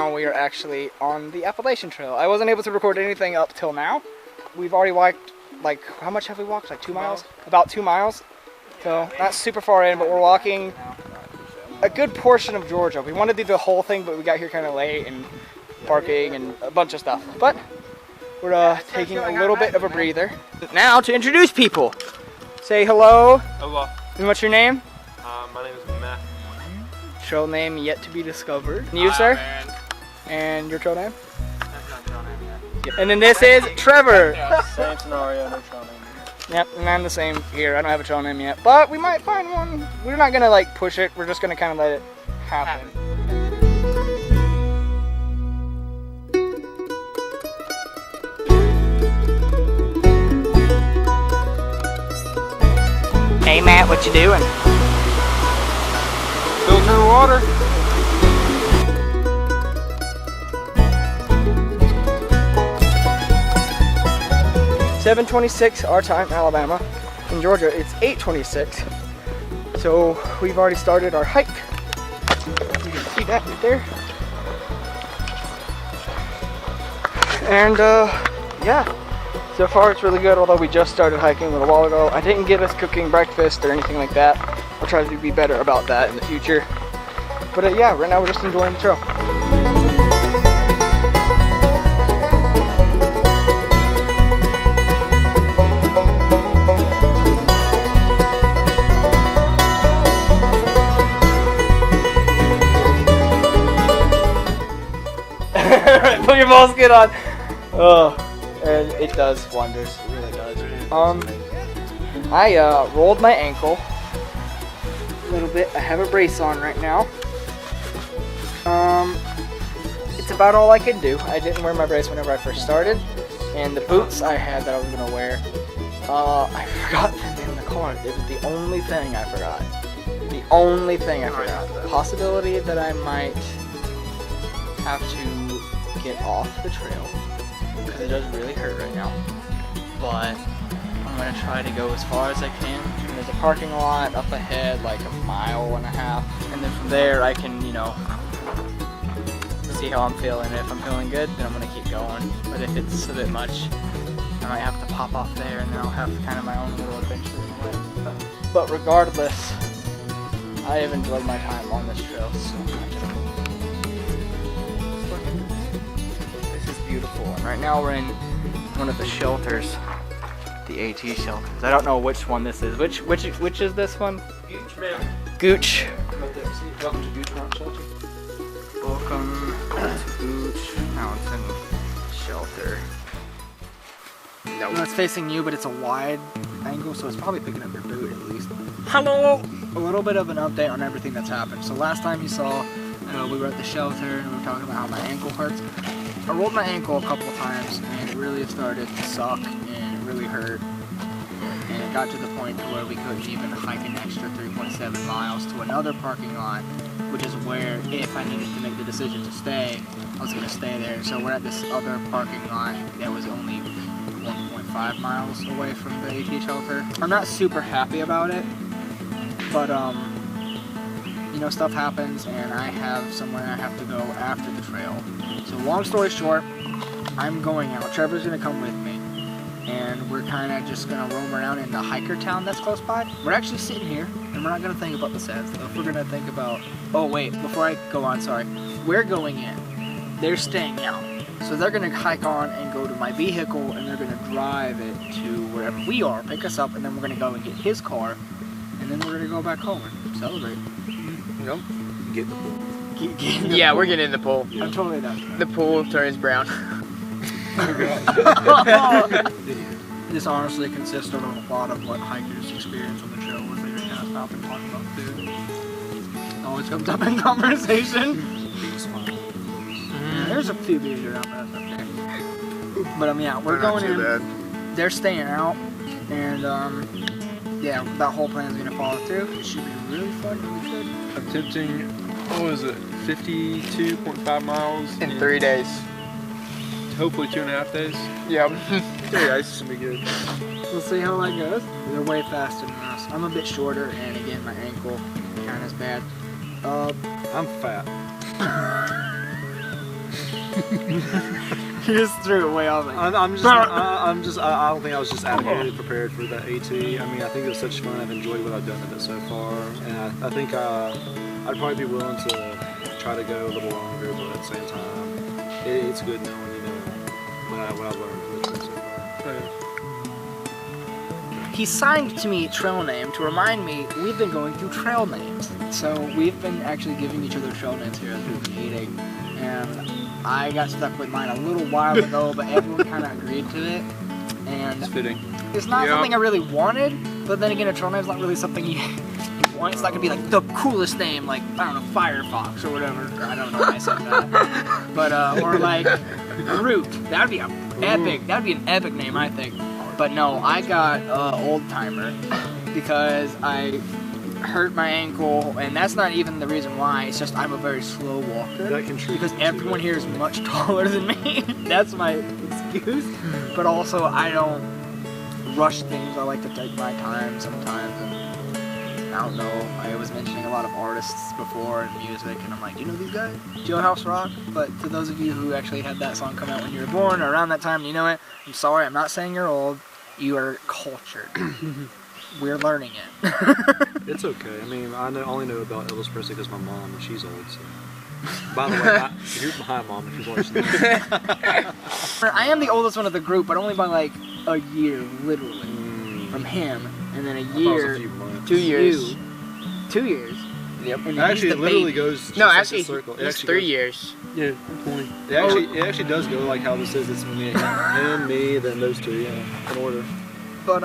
now we are actually on the Appalachian Trail. I wasn't able to record anything up till now. We've already walked, like, how much have we walked? Like 2 miles? About 2 miles. So not super far in, but we're walking a good portion of Georgia. We wanted to do the whole thing, but we got here kind of late and parking and a bunch of stuff. But we're taking a little bit of a breather. Now to introduce people. Say hello. Hello. And what's your name? My name is Matt. Trail name yet to be discovered. And you, sir? Man. And your trail name? That's not trail name yet. And then this is Trevor. Same scenario, no trail name yet. Yep, and I'm the same here. I don't have a trail name yet, but we might find one. We're not gonna like push it. We're just gonna kind of let it happen. Hey Matt, what you doing? Filter water. (7:26) our time, Alabama. In Georgia, it's 8:26. So we've already started our hike. You can see that right there. And yeah, so far it's really good. Although we just started hiking a little while ago, I didn't get us cooking breakfast or anything like that. I'll try to be better about that in the future. But yeah, right now we're just enjoying the trail. Put your ball skin on. Oh, and it does wonders. It really does. I rolled my ankle a little bit. I have a brace on right now. It's about all I can do. I didn't wear my brace whenever I first started, and the boots I had that I was gonna wear, I forgot them in the car. It was the only thing I forgot. The only thing I forgot. The possibility that I might have to get off the trail because it does really hurt right now, but I'm gonna try to go as far as I can. And there's a parking lot up ahead, like 1.5 miles, and then from there I can, you know, see how I'm feeling. If I'm feeling good, then I'm gonna keep going, but if it's a bit much, I might have to pop off there, and then I'll have kind of my own little adventure in a way. But regardless, I have enjoyed my time on this trail so much. Beautiful. And right now we're in one of the shelters, the AT shelters. I don't know which one this is. Which is this one? Gooch, man. Gooch. Welcome to Gooch Rock Shelter. Welcome to Gooch Mountain Shelter. No, it's facing you, but it's a wide angle, so it's probably picking up your boot at least. Hello. A little bit of an update on everything that's happened. So last time you saw, we were at the shelter and we were talking about how my ankle hurts. I rolled my ankle a couple of times and it really started to suck and it really hurt. And it got to the point to where we couldn't even hike an extra 3.7 miles to another parking lot, which is where, if I needed to make the decision to stay, I was going to stay there. So we're at this other parking lot that was only 1.5 miles away from the AT shelter. I'm not super happy about it, but you know, stuff happens and I have somewhere I have to go after the trail. So long story short, I'm going out. Trevor's gonna come with me, and we're kind of just gonna roam around in the hiker town that's close by. We're actually sitting here, and we're not gonna think about the sad stuff. We're gonna think about, oh wait, before I go on, sorry. We're going in. They're staying out. So they're gonna hike on and go to my vehicle, and they're gonna drive it to wherever we are, pick us up, and then we're gonna go and get his car, and then we're gonna go back home and celebrate. Yep. Get the pool. Yeah, we're getting in the pool. I'm totally done. The pool turns brown. This honestly consists of a lot of what hikers experience on the trail, where they kind of stop and talk about food. It always comes up in conversation. There's a few beers around, but that's okay. But yeah, we're going in. Bad. They're staying out, and yeah, that whole plan is gonna follow through. It should be really fun, really good. Attempting, what was it, 52.5 miles In 3 days. Hopefully 2.5 days. Yep. 3 days should be good. We'll see how that goes. They're way faster than us. I'm a bit shorter, and again, my ankle kind of is bad. I'm fat. You just threw it way off. Like, I don't think I was just adequately prepared for that AT. I mean, I think it was such fun. I've enjoyed what I've done with it so far, and I think I'd probably be willing to try to go a little longer, but at the same time, it's good knowing, you know, what I've learned from the trip so far. he signed to me trail name to remind me we've been going through trail names. So we've been actually giving each other trail names here as we've been eating, and I got stuck with mine a little while ago, but everyone kind of agreed to it, and It's fitting. it's not something I really wanted, but then again, a trail name's not really something you want. It's not gonna be like the coolest name, like, I don't know, Firefox or whatever. I don't know why I said that. But, or like, Root. That'd be an epic name, I think. But no, I got Old Timer because I hurt my ankle, and that's not even the reason why. It's just I'm a very slow walker. That contributes. Because everyone here is much taller than me. That's my excuse. But also, I don't rush things. I like to take my time sometimes. And I don't know. I was mentioning a lot of artists before and music, and I'm like, you know these guys? Jailhouse Rock. But to those of you who actually had that song come out when you were born or around that time, and you know it, I'm sorry. I'm not saying you're old. You are cultured. We're learning it. It's okay. I mean, only know about Elvis Presley because my mom, and she's old. So. By the way, hi, Mom, if you're watching this. I am the oldest one of the group, but only by like a year, literally, from him, and then a year, 2 years. 2 years. Yep. And Actually, he's it the literally baby. goes. Just No, like actually, a circle. it's 3 years. Yeah, good point. It actually does go like how this is. It's me, him, me, then those two, yeah, in order. But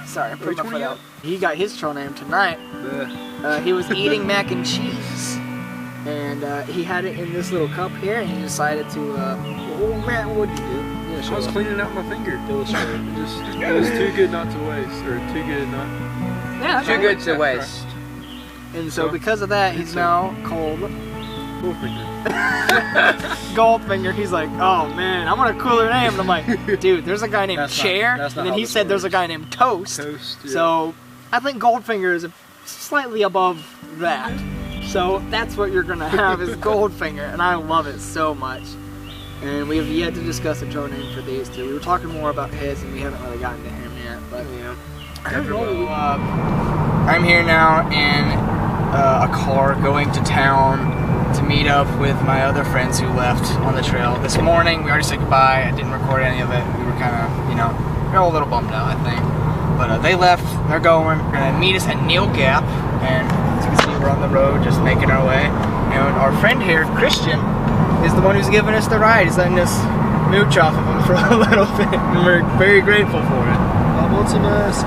sorry, I put my foot out. He got his trail name tonight. He was eating mac and cheese, and he had it in this little cup here, and he decided to. Well, Matt, what'd you do? Yeah, I was cleaning out my finger. Illustrate. It was too good not to waste, or too good not. Yeah, Too good to waste. And so because of that, he's now called Goldfinger. Goldfinger. He's like, oh man, I want a cooler name. And I'm like, dude, there's a guy named Chair, and then he said there's a guy named Toast. Yeah. So I think Goldfinger is slightly above that. So that's what you're gonna have is Goldfinger, and I love it so much. And we have yet to discuss a trail name for these two. We were talking more about his, and we haven't really gotten to him yet. But I'm here now in a car going to town to meet up with my other friends who left on the trail. This morning, we already said goodbye. I didn't record any of it. We were kind of, we were all a little bummed out, I think. But they left. They're going. They're going to meet us at Neil Gap. And as you can see, we're on the road just making our way. And our friend here, Christian, is the one who's giving us the ride. He's letting us mooch off of him for a little bit. And we're very grateful for it. What's a mask?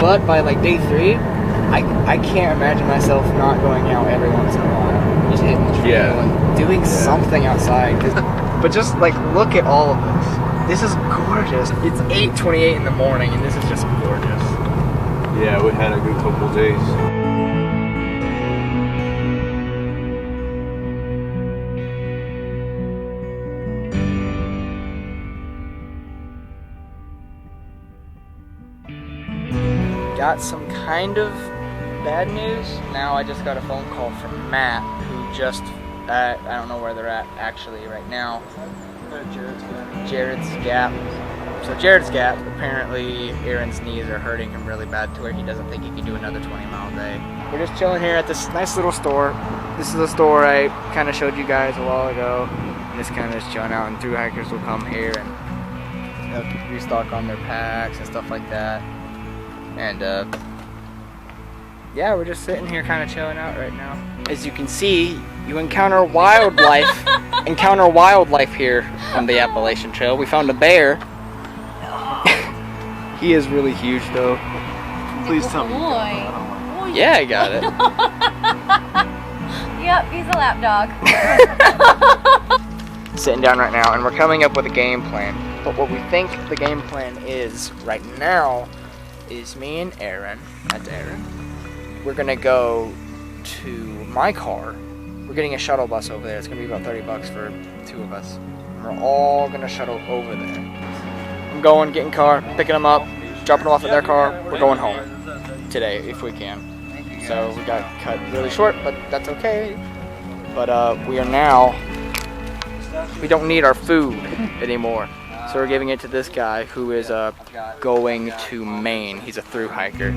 But by like day 3, I can't imagine myself not going out every once in a while. Just hitting the trail and doing something outside. But just like look at all of this. This is gorgeous. It's 8:28 in the morning and this is just gorgeous. Yeah, we had a good couple of days. Got some kind of bad news. Now I just got a phone call from Matt, who just, I don't know where they're at actually right now. Jared's Gap. So Jared's Gap, apparently Aaron's knees are hurting him really bad to where he doesn't think he can do another 20-mile day. We're just chilling here at this nice little store. This is the store I kind of showed you guys a while ago. And just kind of just chilling out, and through hikers will come here and restock on their packs and stuff like that. And yeah, we're just sitting here kind of chilling out right now. As you can see, you encounter wildlife here on the Appalachian Trail. We found a bear. He is really huge though. Please tell me. Yeah, I got it. Yep, he's a lap dog. Sitting down right now, and we're coming up with a game plan. But what we think the game plan is right now is me and Aaron, that's Aaron, we're gonna go to my car. We're getting a shuttle bus over there. It's gonna be about $30 for 2 of us. And we're all gonna shuttle over there. I'm going, getting car, picking them up, dropping them off at their car. We're going home today if we can. So we got cut really short, but that's okay. But we don't need our food anymore. So we're giving it to this guy who is going to Maine. He's a thru hiker.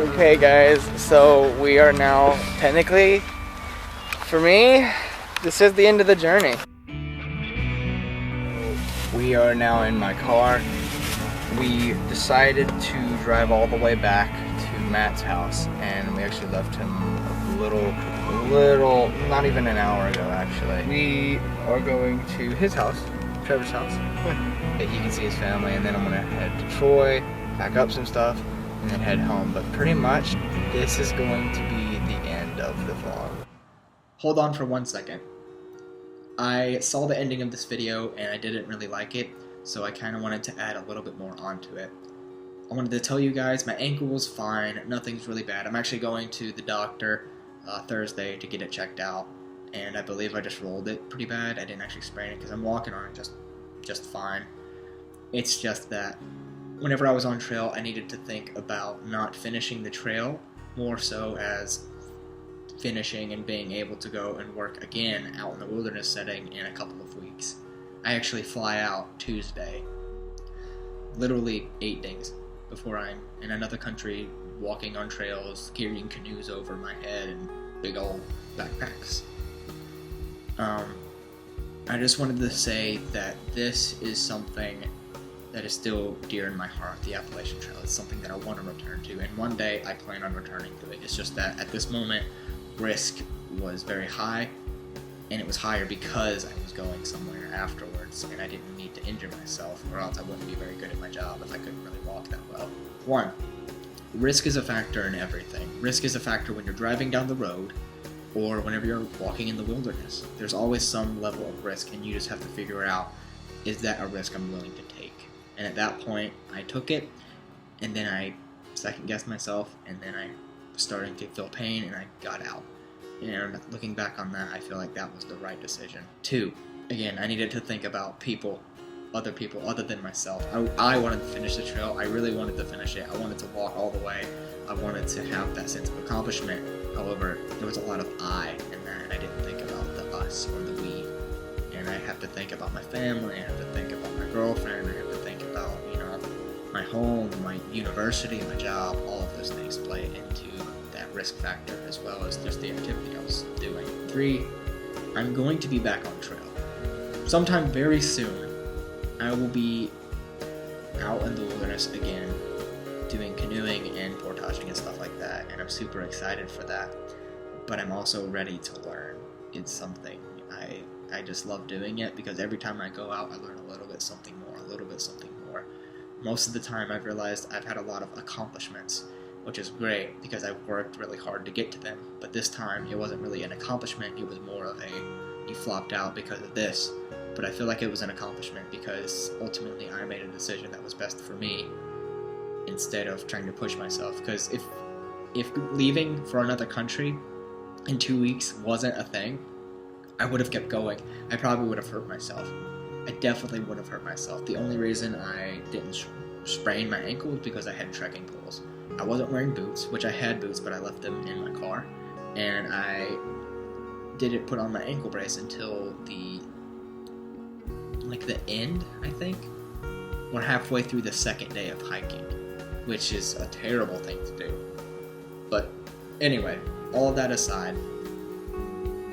Okay guys, so we are now technically, for me, this is the end of the journey. We are now in my car. We decided to drive all the way back to Matt's house, and we actually left him a little, not even an hour ago actually. We are going to his house, Trevor's house. He can see his family, and then I'm gonna head to Troy, pack up some stuff, and then head home. But pretty much, this is going to be the end of the vlog. Hold on for 1 second. I saw the ending of this video and I didn't really like it, so I kind of wanted to add a little bit more onto it. I wanted to tell you guys my ankle was fine, nothing's really bad. I'm actually going to the doctor Thursday to get it checked out, and I believe I just rolled it pretty bad. I didn't actually sprain it because I'm walking on it just fine. It's just that whenever I was on trail, I needed to think about not finishing the trail more so as finishing and being able to go and work again out in the wilderness setting in a couple of weeks. I actually fly out Tuesday, literally 8 days before I'm in another country, walking on trails, carrying canoes over my head and big old backpacks. I just wanted to say that this is something that is still dear in my heart. The Appalachian Trail is something that I want to return to, and one day I plan on returning to it. It's just that at this moment, risk was very high, and it was higher because I was going somewhere afterwards, and I didn't need to injure myself, or else I wouldn't be very good at my job if I couldn't really walk that well. 1. Risk is a factor in everything. Risk is a factor when you're driving down the road, or whenever you're walking in the wilderness. There's always some level of risk, and you just have to figure out, is that a risk I'm willing to take? And at that point, I took it, and then I second-guessed myself, and then I was starting to feel pain, and I got out. And looking back on that, I feel like that was the right decision. 2, again, I needed to think about other people other than myself. I wanted to finish the trail. I really wanted to finish it. I wanted to walk all the way. I wanted to have that sense of accomplishment. However, there was a lot of I in that, and I didn't think about the us or the we. And I have to think about my family. I have to think about my girlfriend. I have to think about, my home, my university, my job. All of those things play into that risk factor, as well as just the activity I was doing. 3, I'm going to be back on trail. Sometime very soon, I will be out in the wilderness again, doing canoeing and portaging and stuff like that, and I'm super excited for that. But I'm also ready to learn. It's something I just love doing it, because every time I go out, I learn a little bit something more, a little bit something more. Most of the time, I've realized I've had a lot of accomplishments, which is great because I've worked really hard to get to them. But this time, it wasn't really an accomplishment. It was more of you flopped out because of this. But I feel like it was an accomplishment because ultimately I made a decision that was best for me instead of trying to push myself. Because if leaving for another country in 2 weeks wasn't a thing, I would have kept going. I probably would have hurt myself. I definitely would have hurt myself. The only reason I didn't sprain my ankle was because I had trekking poles. I wasn't wearing boots, which I had boots, but I left them in my car. And I didn't put on my ankle brace until the end, I think. We're halfway through the second day of hiking, which is a terrible thing to do. But anyway, all of that aside,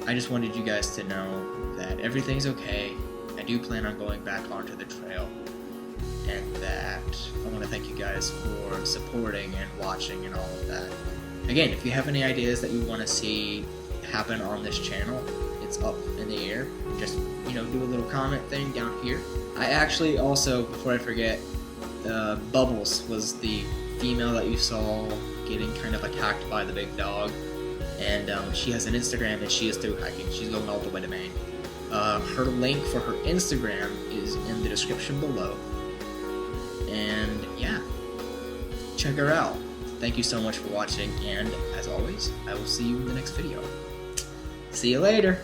I just wanted you guys to know that everything's okay. I do plan on going back onto the trail, and that I want to thank you guys for supporting and watching and all of that. Again, if you have any ideas that you want to see happen on this channel, it's up in the air. Just, do a little comment thing down here. I actually also, before I forget, Bubbles was the female that you saw getting kind of attacked by the big dog. And she has an Instagram, and she is through hiking. She's going all the way to Maine. Her link for her Instagram is in the description below. And yeah, check her out. Thank you so much for watching, and as always, I will see you in the next video. See you later.